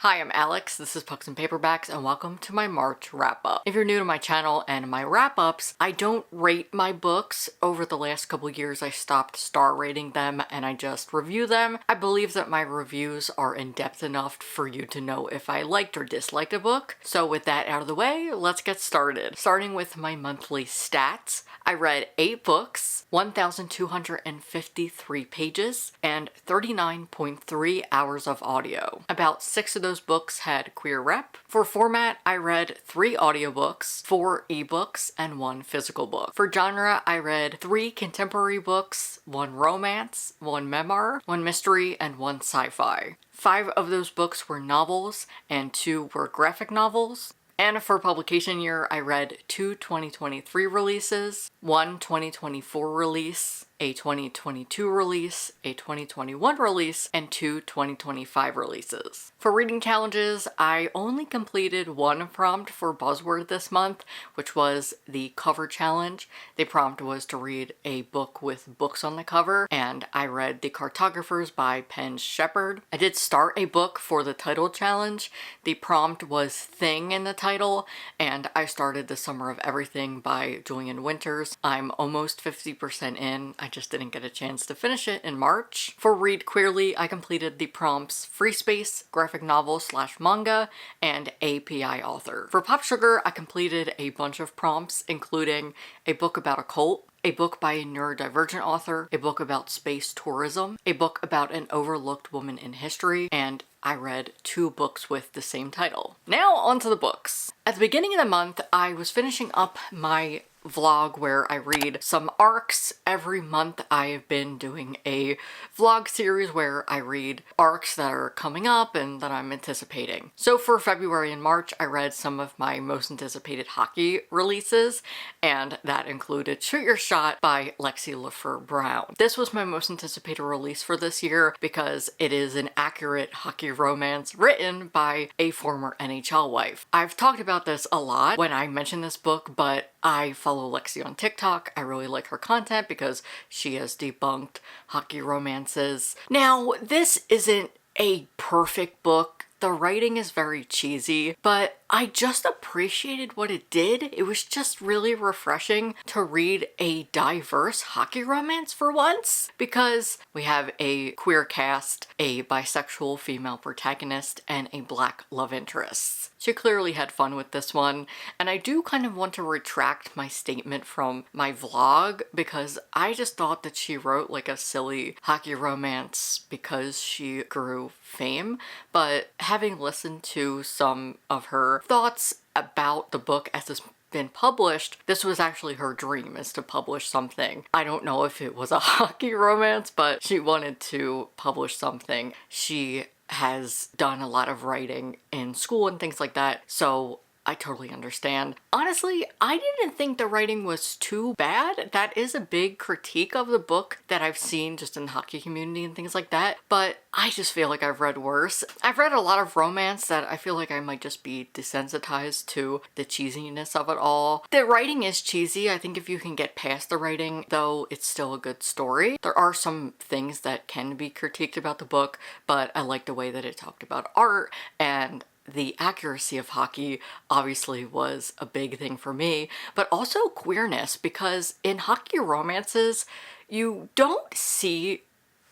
Hi, I'm Alex, this is Pucksandpaperbacks, and welcome to my March wrap-up. If you're new to my channel and my wrap-ups, I don't rate my books. Over the last couple years, I stopped star rating them and I just review them. I believe that my reviews are in-depth enough for you to know if I liked or disliked a book. So with that out of the way, let's get started. Starting with my monthly stats, I read 8 books, 1,253 pages, and 39.3 hours of audio. About 6 of those books had queer rep. For format, I read 3 audiobooks, 4 ebooks, and 1 physical book. For genre, I read 3 contemporary books, 1 romance, 1 memoir, 1 mystery, and 1 sci-fi. 5 of those books were novels, and 2 were graphic novels. And for publication year, I read 2 2023 releases, 1 2024 release, a 2022 release, a 2021 release, and 2 2025 releases. For reading challenges, I only completed 1 prompt for Buzzword this month, which was the cover challenge. The prompt was to read a book with books on the cover, and I read The Cartographers by Penn Shepherd. I did start a book for the title challenge. The prompt was Thing in the title, and I started The Summer of Everything by Julian Winters. I'm almost 50% in. I just didn't get a chance to finish it in March. For Read Queerly, I completed the prompts Free Space, graphic novel / manga, and API author. For Pop Sugar, I completed a bunch of prompts, including a book about a cult, a book by a neurodivergent author, a book about space tourism, a book about an overlooked woman in history, and I read 2 books with the same title. Now onto the books. At the beginning of the month, I was finishing up my vlog where I read some arcs. Every month I have been doing a vlog series where I read arcs that are coming up and that I'm anticipating. So for February and March, I read some of my most anticipated hockey releases, and that included Shoot Your Shot by Lexi LaFleur Brown. This was my most anticipated release for this year because it is an accurate hockey romance written by a former NHL wife. I've talked about this a lot when I mention this book, but I follow Lexi on TikTok. I really like her content because she has debunked hockey romances. Now, this isn't a perfect book. The writing is very cheesy, but I just appreciated what it did. It was just really refreshing to read a diverse hockey romance for once, because we have a queer cast, a bisexual female protagonist, and a black love interest. She clearly had fun with this one, and I do kind of want to retract my statement from my vlog because I just thought that she wrote like a silly hockey romance because she grew fame, but having listened to some of her thoughts about the book as it's been published, this was actually her dream, is to publish something. I don't know if it was a hockey romance, but she wanted to publish something. She has done a lot of writing in school and things like that, so I totally understand. Honestly, I didn't think the writing was too bad. That is a big critique of the book that I've seen just in the hockey community and things like that, but I just feel like I've read worse. I've read a lot of romance that I feel like I might just be desensitized to the cheesiness of it all. The writing is cheesy. I think if you can get past the writing, though, it's still a good story. There are some things that can be critiqued about the book, but I like the way that it talked about art, and the accuracy of hockey obviously was a big thing for me, but also queerness, because in hockey romances, you don't see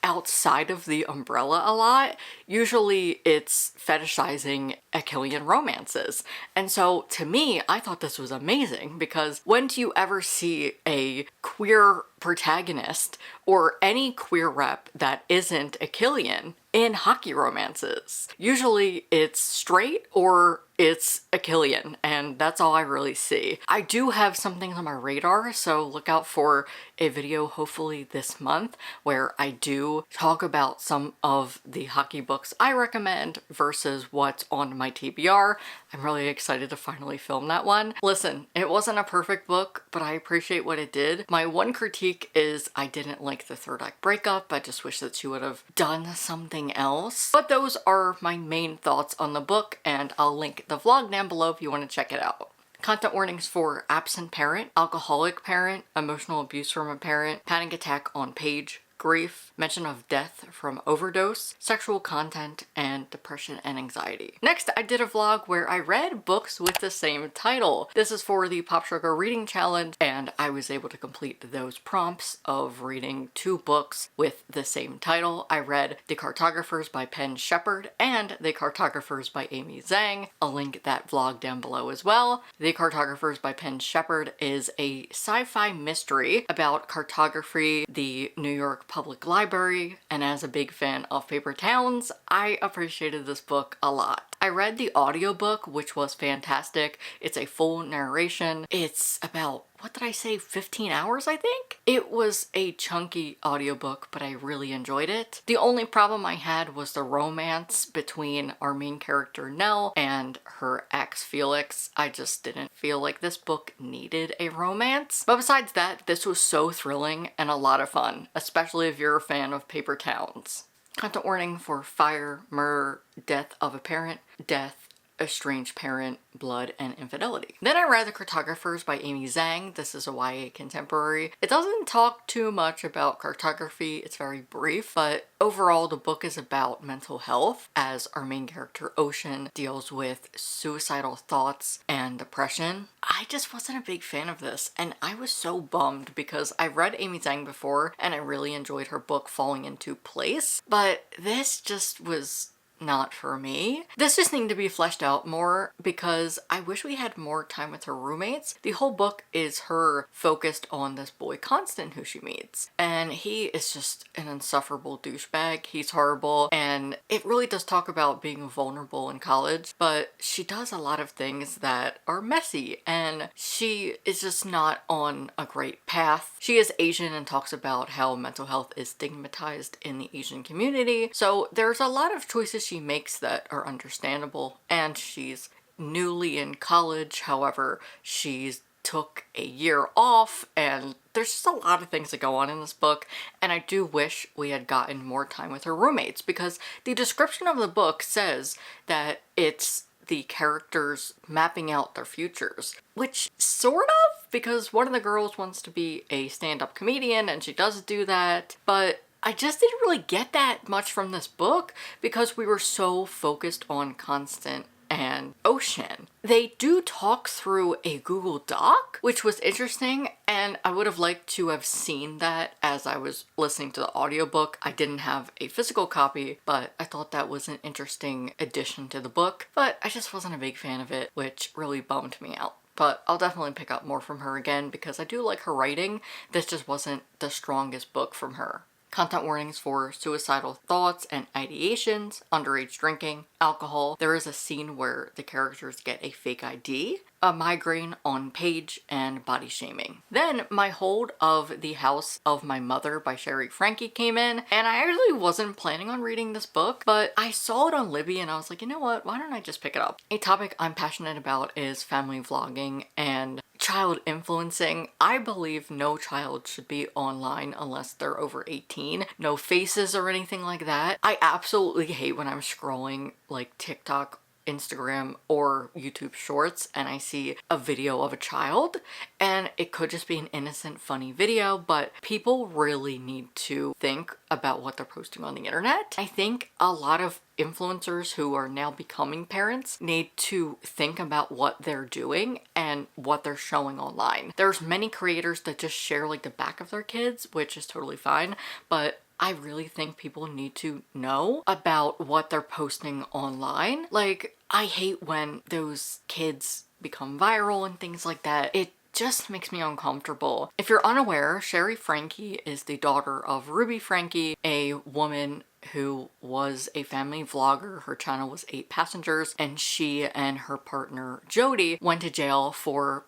outside of the umbrella a lot. Usually it's fetishizing Achillean romances. And so to me, I thought this was amazing, because when do you ever see a queer protagonist or any queer rep that isn't Achillean in hockey romances? Usually it's straight or it's Achillean, and that's all I really see. I do have some things on my radar, so look out for a video hopefully this month where I do talk about some of the hockey books I recommend versus what's on my TBR. I'm really excited to finally film that one. Listen, it wasn't a perfect book, but I appreciate what it did. My one critique is I didn't like the third act breakup. I just wish that she would have done something else. But those are my main thoughts on the book, and I'll link the vlog down below if you want to check it out. Content warnings for absent parent, alcoholic parent, emotional abuse from a parent, panic attack on page, grief, mention of death from overdose, sexual content, and depression and anxiety. Next, I did a vlog where I read books with the same title. This is for the Pop Sugar Reading Challenge, and I was able to complete those prompts of reading 2 books with the same title. I read The Cartographers by Penn Shepard and The Cartographers by Amy Zhang. I'll link that vlog down below as well. The Cartographers by Penn Shepard is a sci-fi mystery about cartography, the New York Public Library, and as a big fan of paper towns, I appreciated this book a lot. I read the audiobook, which was fantastic. It's a full narration. It's about, what did I say, 15 hours, I think? It was a chunky audiobook, but I really enjoyed it. The only problem I had was the romance between our main character Nell and her ex Felix. I just didn't feel like this book needed a romance. But besides that, this was so thrilling and a lot of fun, especially if you're a fan of paper towns. Content warning for fire, murder, death of a parent, death, estranged parent, blood, and infidelity. Then I read The Cartographers by Amy Zhang. This is a YA contemporary. It doesn't talk too much about cartography. It's very brief, but overall the book is about mental health as our main character Ocean deals with suicidal thoughts and depression. I just wasn't a big fan of this, and I was so bummed because I read Amy Zhang before and I really enjoyed her book Falling Into Place, but this just was not for me. This just needed to be fleshed out more because I wish we had more time with her roommates. The whole book is her focused on this boy Constant who she meets, and he is just an insufferable douchebag. He's horrible, and it really does talk about being vulnerable in college, but she does a lot of things that are messy, and she is just not on a great path. She is Asian and talks about how mental health is stigmatized in the Asian community, so there's a lot of choices she makes that are understandable, and she's newly in college. However, she's took a year off, and there's just a lot of things that go on in this book, and I do wish we had gotten more time with her roommates because the description of the book says that it's the characters mapping out their futures, which sort of, because one of the girls wants to be a stand-up comedian and she does do that, but I just didn't really get that much from this book because we were so focused on Constant and Ocean. They do talk through a Google Doc, which was interesting, and I would have liked to have seen that as I was listening to the audiobook. I didn't have a physical copy, but I thought that was an interesting addition to the book, but I just wasn't a big fan of it, which really bummed me out. But I'll definitely pick up more from her again because I do like her writing. This just wasn't the strongest book from her. Content warnings for suicidal thoughts and ideations, underage drinking, alcohol. There is a scene where the characters get a fake ID, a migraine on page, and body shaming. Then my hold of The House of My Mother by Sherry Frankie came in, and I actually wasn't planning on reading this book, but I saw it on Libby and I was like, you know what, why don't I just pick it up? A topic I'm passionate about is family vlogging and child influencing. I believe no child should be online unless they're over 18. No faces or anything like that. I absolutely hate when I'm scrolling like TikTok, Instagram, or YouTube shorts and I see a video of a child, and it could just be an innocent funny video, but people really need to think about what they're posting on the internet. I think a lot of influencers who are now becoming parents need to think about what they're doing and what they're showing online. There's many creators that just share like the back of their kids, which is totally fine, but I really think people need to know about what they're posting online. Like, I hate when those kids become viral and things like that. It just makes me uncomfortable. If you're unaware, Sherry Frankie is the daughter of Ruby Frankie, a woman who was a family vlogger. Her channel was 8 Passengers, and she and her partner Jody went to jail for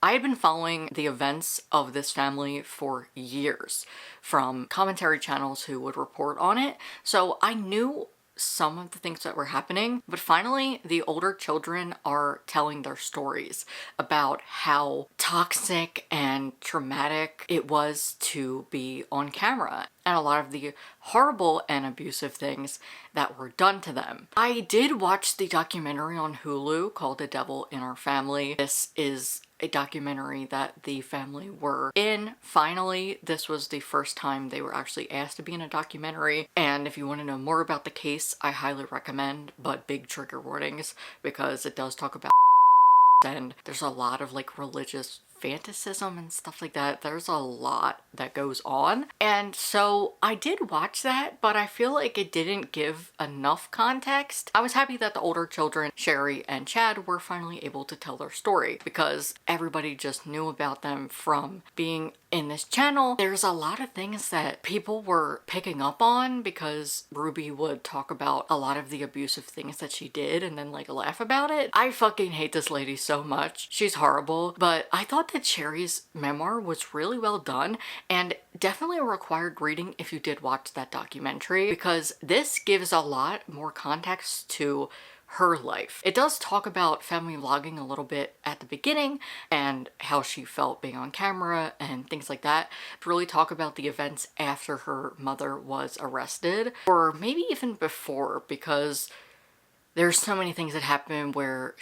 I had been following the events of this family for years from commentary channels who would report on it, so I knew some of the things that were happening, but finally the older children are telling their stories about how toxic and traumatic it was to be on camera. and a lot of the horrible and abusive things that were done to them. I did watch the documentary on Hulu called The Devil in Our Family. This is a documentary that the family were in. Finally, this was the first time they were actually asked to be in a documentary, and if you want to know more about the case, I highly recommend, but big trigger warnings, because it does talk about and there's a lot of like religious fantasism and stuff like that. There's a lot that goes on. And so I did watch that, but I feel like it didn't give enough context. I was happy that the older children, Sherry and Chad, were finally able to tell their story, because everybody just knew about them from being in this channel. There's a lot of things that people were picking up on, because Ruby would talk about a lot of the abusive things that she did and then like laugh about it. I fucking hate this lady so much. She's horrible, but I thought that Sherry's memoir was really well done, and definitely a required reading if you did watch that documentary, because this gives a lot more context to her life. It does talk about family vlogging a little bit at the beginning and how she felt being on camera and things like that, to really talk about the events after her mother was arrested, or maybe even before, because there's so many things that happen where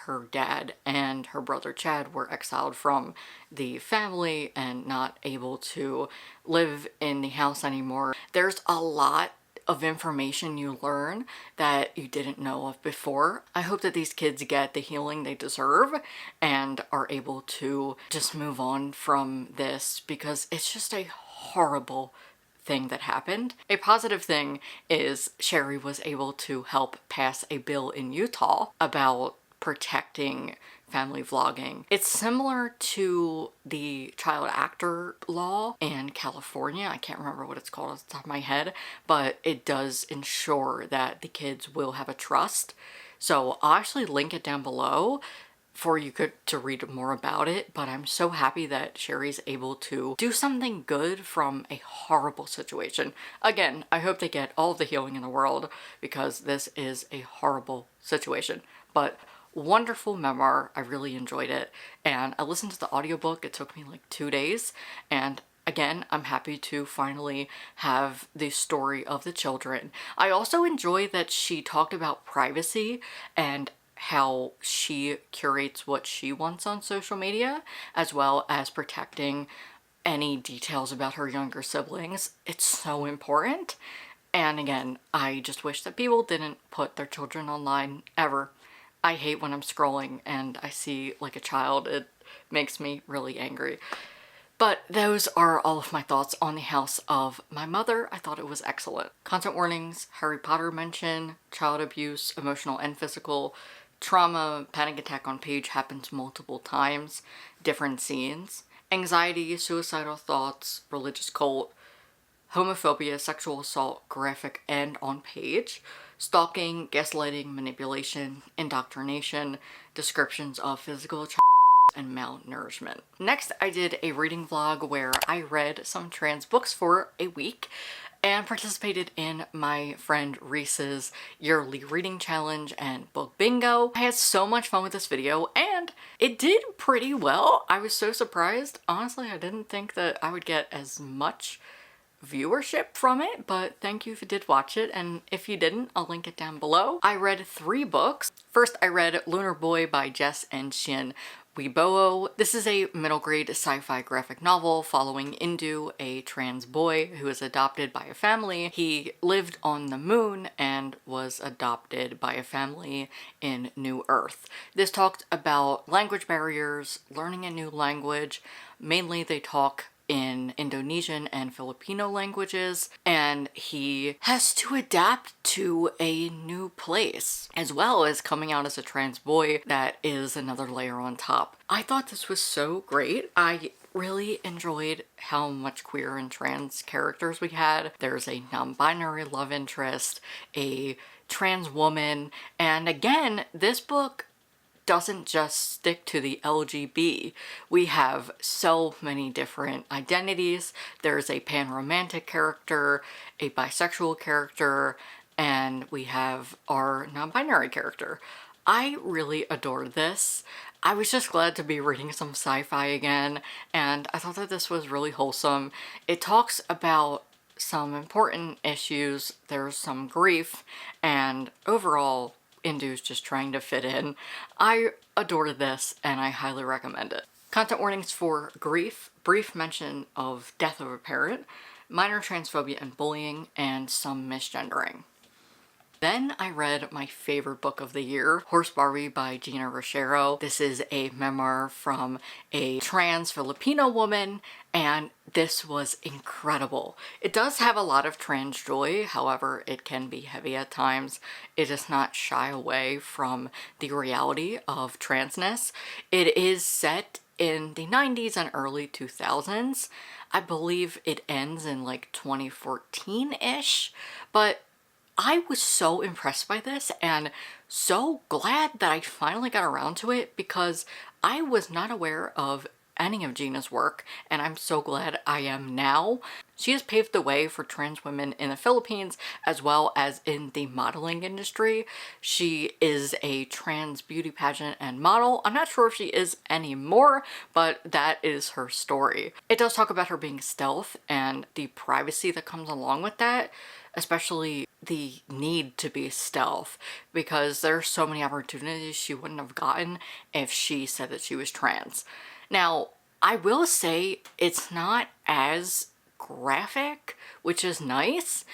her dad and her brother Chad were exiled from the family and not able to live in the house anymore. There's a lot of information you learn that you didn't know of before. I hope that these kids get the healing they deserve and are able to just move on from this, because it's just a horrible thing that happened. A positive thing is Sherry was able to help pass a bill in Utah about protecting family vlogging. It's similar to the child actor law in California. I can't remember what it's called off the top of my head, but it does ensure that the kids will have a trust. So I'll actually link it down below for you to read more about it, but I'm so happy that Sherry's able to do something good from a horrible situation. Again, I hope they get all the healing in the world, because this is a horrible situation. But wonderful memoir. I really enjoyed it, and I listened to the audiobook. It took me like 2 days, and again, I'm happy to finally have the story of the children. I also enjoy that she talked about privacy and how she curates what she wants on social media, as well as protecting any details about her younger siblings. It's so important. And again, I just wish that people didn't put their children online ever. I hate when I'm scrolling and I see like a child. It makes me really angry. But those are all of my thoughts on The House of My Mother. I thought it was excellent. Content warnings, Harry Potter mention, child abuse, emotional and physical, trauma, panic attack on page happens multiple times, different scenes, anxiety, suicidal thoughts, religious cult, homophobia, sexual assault, graphic and on page, stalking, gaslighting, manipulation, indoctrination, descriptions of physical and malnourishment. Next, I did a reading vlog where I read some trans books for a week and participated in my friend Reese's yearly reading challenge and book bingo. I had so much fun with this video, and it did pretty well. I was so surprised. Honestly, I didn't think that I would get as much viewership from it, but thank you if you did watch it, and if you didn't, I'll link it down below. I read 3 books. First, I read Lunar Boy by Jess and Shin Wibowo. This is a middle grade sci-fi graphic novel following Indu, a trans boy who is adopted by a family. He lived on the moon and was adopted by a family in New Earth. This talked about language barriers, learning a new language. Mainly they talk in Indonesian and Filipino languages, and he has to adapt to a new place, as well as coming out as a trans boy. That is another layer on top. I thought this was so great. I really enjoyed how much queer and trans characters we had. There's a non-binary love interest, a trans woman, and again, this book doesn't just stick to the LGB. We have so many different identities. There's a pan-romantic character, a bisexual character, and we have our non-binary character. I really adored this. I was just glad to be reading some sci-fi again, and I thought that this was really wholesome. It talks about some important issues, there's some grief, and overall, Indu's just trying to fit in. I adored this, and I highly recommend it. Content warnings for grief, brief mention of death of a parent, minor transphobia and bullying, and some misgendering. Then I read my favorite book of the year, Horse Barbie by Geena Rocero. This is a memoir from a trans Filipino woman, and this was incredible. It does have a lot of trans joy, however, it can be heavy at times. It does not shy away from the reality of transness. It is set in the 90s and early 2000s. I believe it ends in like 2014-ish, but I was so impressed by this and so glad that I finally got around to it because I was not aware of any of Geena's work, and I'm so glad I am now. She has paved the way for trans women in the Philippines as well as in the modeling industry. She is a trans beauty pageant and model. I'm not sure if she is anymore, but that is her story. It does talk about her being stealth and the privacy that comes along with that, especially the need to be stealth, because there are so many opportunities she wouldn't have gotten if she said that she was trans. Now, I will say it's not as graphic, which is nice.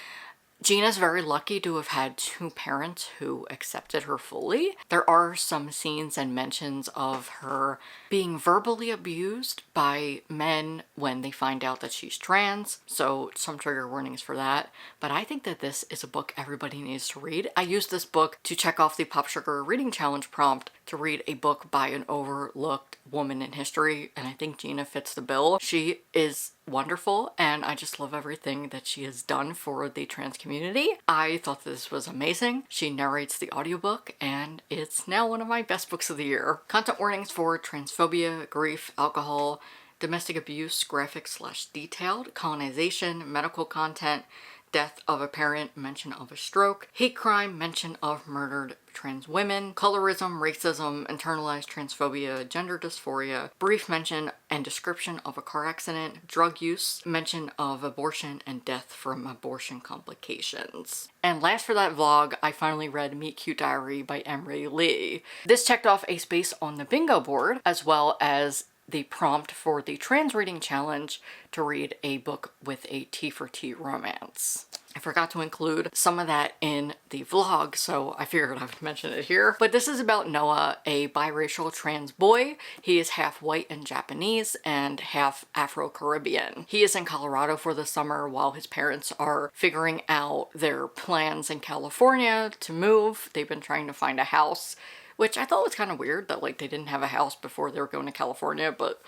Geena's very lucky to have had two parents who accepted her fully. There are some scenes and mentions of her being verbally abused by men when they find out that she's trans, so some trigger warnings for that. But I think that this is a book everybody needs to read. I used this book to check off the Pop Sugar Reading Challenge prompt to read a book by an overlooked woman in history, and I think Geena fits the bill. She is wonderful, and I just love everything that she has done for the trans community. I thought this was amazing. She narrates the audiobook, and it's now one of my best books of the year. Content warnings for transphobia, grief, alcohol, domestic abuse, graphic/detailed, colonization, medical content, death of a parent, mention of a stroke, hate crime, mention of murdered trans women, colorism, racism, internalized transphobia, gender dysphoria, brief mention and description of a car accident, drug use, mention of abortion, and death from abortion complications. And last for that vlog, I finally read Meet Cute Diary by Emery. This checked off a space on the bingo board, as well as the prompt for the trans reading challenge to read a book with a T for T romance. I forgot to include some of that in the vlog, so I figured I would mention it here. But this is about Noah, a biracial trans boy. He is half white and Japanese and half Afro-Caribbean. He is in Colorado for the summer while his parents are figuring out their plans in California to move. They've been trying to find a house, which I thought was kind of weird that like they didn't have a house before they were going to California, but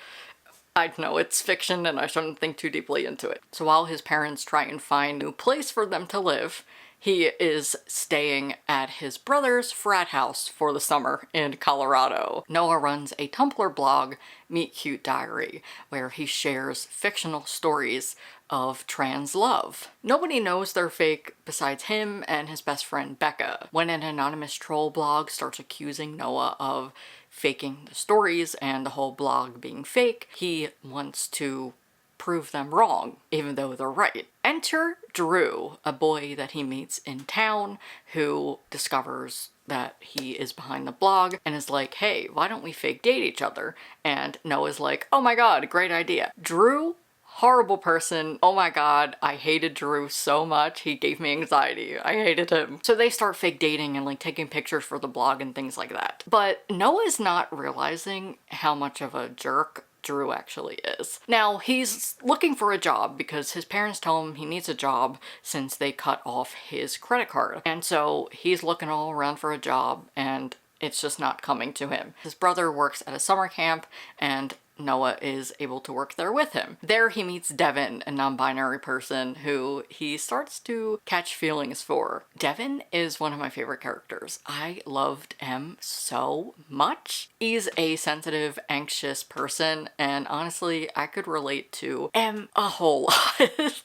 I know it's fiction and I shouldn't think too deeply into it. So while his parents try and find a new place for them to live, he is staying at his brother's frat house for the summer in Colorado. Noah runs a Tumblr blog, Meet Cute Diary, where he shares fictional stories of trans love. Nobody knows they're fake besides him and his best friend Becca. When an anonymous troll blog starts accusing Noah of faking the stories and the whole blog being fake, he wants to prove them wrong, even though they're right. Enter Drew, a boy that he meets in town who discovers that he is behind the blog and is like, hey, why don't we fake date each other? And Noah's like, oh my god, great idea. Drew, horrible person. Oh my god, I hated Drew so much. He gave me anxiety. I hated him. So they start fake dating and like taking pictures for the blog and things like that. But Noah's not realizing how much of a jerk Drew actually is. Now, he's looking for a job because his parents tell him he needs a job since they cut off his credit card. And so he's looking all around for a job and it's just not coming to him. His brother works at a summer camp and Noah is able to work there with him. There he meets Devin, a non-binary person who he starts to catch feelings for. Devin is one of my favorite characters. I loved M so much. He's a sensitive, anxious person, and honestly, I could relate to M a whole lot.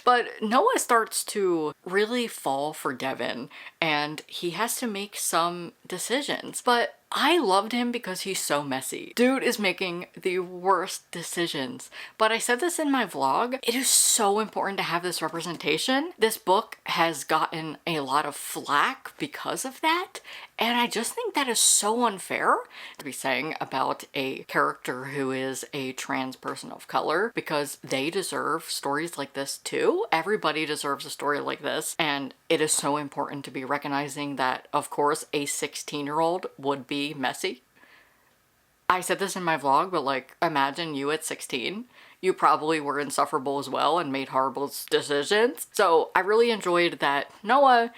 But Noah starts to really fall for Devin, and he has to make some decisions. But I loved him because he's so messy. Dude is making the worst decisions. But I said this in my vlog, it is so important to have this representation. This book has gotten a lot of flack because of that, and I just think that is so unfair to be saying about a character who is a trans person of color, because they deserve stories like this too. Everybody deserves a story like this, and it is so important to be recognizing that, of course, a 16-year-old would be messy. I said this in my vlog, but like, imagine you at 16. You probably were insufferable as well and made horrible decisions. So I really enjoyed that Noah,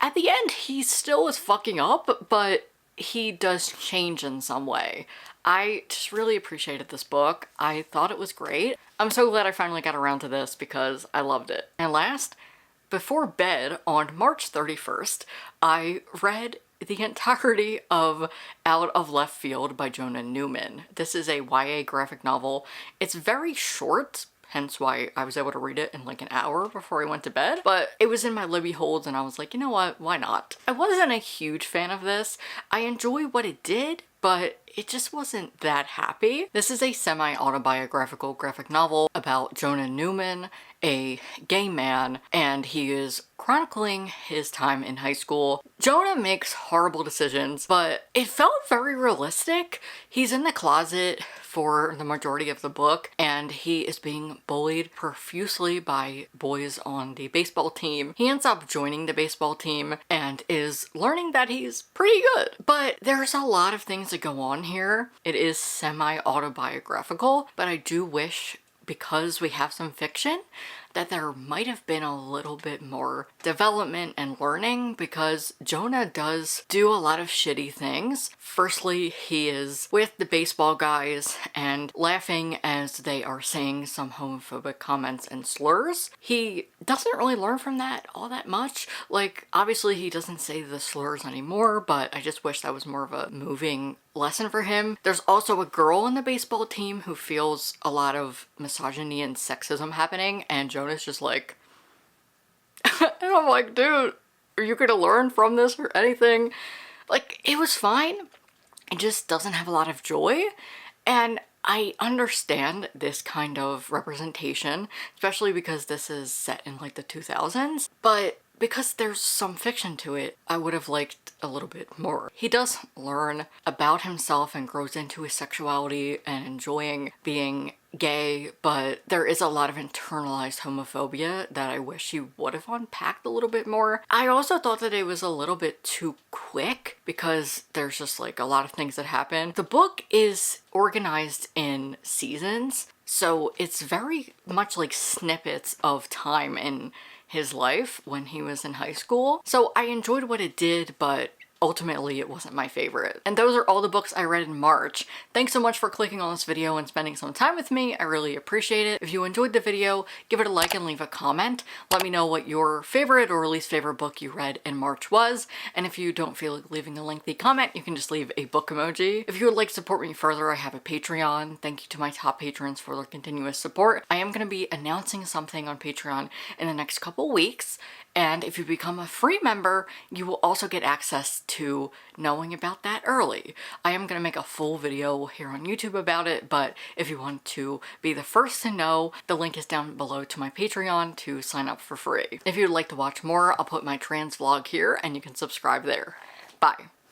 at the end, he still is fucking up, but he does change in some way. I just really appreciated this book. I thought it was great. I'm so glad I finally got around to this because I loved it. And last, before bed on March 31st, I read the entirety of Out of Left Field by Jonah Newman. This is a YA graphic novel. It's very short, hence why I was able to read it in like an hour before I went to bed, but it was in my Libby holds and I was like, you know what, why not? I wasn't a huge fan of this. I enjoy what it did, but it just wasn't that happy. This is a semi-autobiographical graphic novel about Jonah Newman, a gay man, and he is chronicling his time in high school. Jonah makes horrible decisions, but it felt very realistic. He's in the closet for the majority of the book, and he is being bullied profusely by boys on the baseball team. He ends up joining the baseball team and is learning that he's pretty good. But there's a lot of things that go on here. It is semi-autobiographical, but I do wish, because we have some fiction, that there might have been a little bit more development and learning, because Jonah does do a lot of shitty things. Firstly, he is with the baseball guys and laughing as they are saying some homophobic comments and slurs. He doesn't really learn from that all that much. Like, obviously he doesn't say the slurs anymore, but I just wish that was more of a moving lesson for him. There's also a girl on the baseball team who feels a lot of misogyny and sexism happening, and Jonah's just like, and I'm like, dude, are you gonna learn from this or anything? Like, it was fine. It just doesn't have a lot of joy, and I understand this kind of representation, especially because this is set in like the 2000s, but because there's some fiction to it, I would have liked a little bit more. He does learn about himself and grows into his sexuality and enjoying being gay, but there is a lot of internalized homophobia that I wish he would have unpacked a little bit more. I also thought that it was a little bit too quick because there's just like a lot of things that happen. The book is organized in seasons, so it's very much like snippets of time in his life when he was in high school. So I enjoyed what it did, but ultimately it wasn't my favorite. And those are all the books I read in March. Thanks so much for clicking on this video and spending some time with me. I really appreciate it. If you enjoyed the video, give it a like and leave a comment. Let me know what your favorite or least favorite book you read in March was. And if you don't feel like leaving a lengthy comment, you can just leave a book emoji. If you would like to support me further, I have a Patreon. Thank you to my top patrons for their continuous support. I am going to be announcing something on Patreon in the next couple weeks. And if you become a free member, you will also get access to knowing about that early. I am going to make a full video here on YouTube about it, but if you want to be the first to know, the link is down below to my Patreon to sign up for free. If you'd like to watch more, I'll put my trans vlog here and you can subscribe there. Bye.